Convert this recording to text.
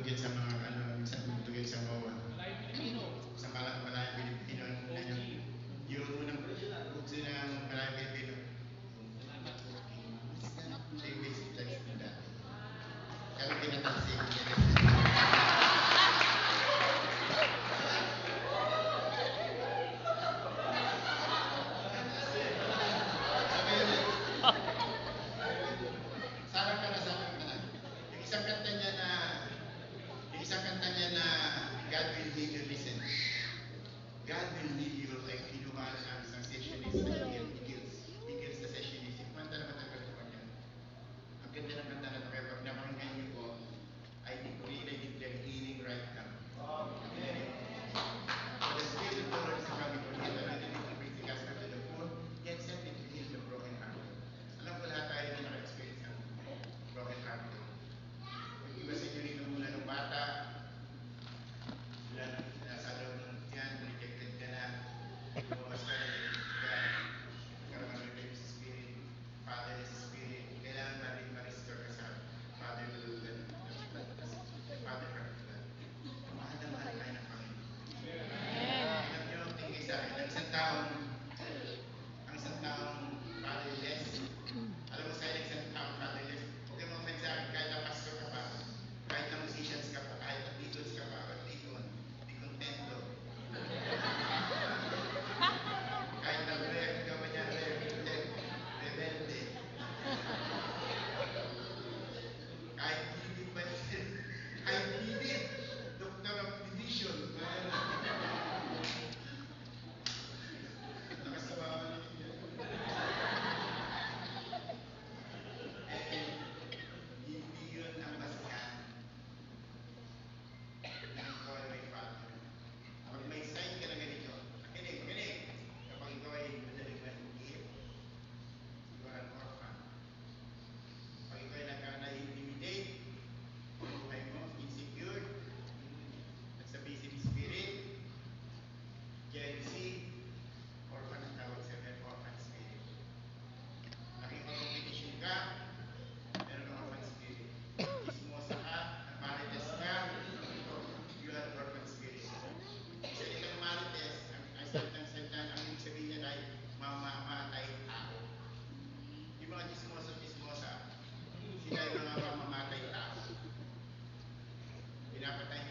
yan sa mga minsan bumutog yan sa mga sa Malayang Pilipino yung unang bugso ng Malayang Pilipino. Siya yung basic text nila. Kaya pinatalsik niya. Sarang ka na. Yung isang kanta niya na God will lead you listen. God will lead you like kinuha ang sessionist na Eagles na sessionist. Kumanta naman ang kanta niya. Ang ganda ng kanta na ito, kaya pag napakinggan niyo po, I decree and I declare healing right now. For the Spirit of the Lord is coming on you, and I need to bring the gospel to the poor, yet send me to heal the broken hearted. Alam ko lahat tayo na naka-experience ng broken hearted. Yung iba sa inyo rin mula ng bata, nasa loob ng yan, rejected ka na, lumabas ka na, nagkaroon ng rebellious spirit, fatherless spirit, kailangan natin ma-restore ka sa Father heart of God. Mahal na mahal tayo ng Panginoon. Alam niyo, tingin sa akin, ang isang taong fatherless, alam mo sa'yo, ang isang taong fatherless, huwag kang ma-offend sa akin, kahit na pastor ka pa, kahit na musicians ka pa, kahit na Beatles ka pa, or Deacon, di contento. Kahit na rebelde ka pa niya, rebelde. Kahit hibit pa niya, kahit hibit, Doctor of Division. Nakasabawan niya. Hindi yun ang basihan ng call my father. Pag may sign ka na ganito, makinig. Kapag ikaw ay madaling mahigit, you are an orphan. Pag ikaw ay nag-intimidate, buhay mo, insecure, nagsabi si spirit, jealousy, orphan ang tawag sa orphan spirit. Nakipag-competition ka, meron ng orphan spirit. Chismosa ka, marites ka, you are orphan spirit. Isa itong marites, ang salita, ang ibig sabihin niya ay mamamatay tao. Yung mga chismosa, sila yung mga mamamatay tao. Pinapatay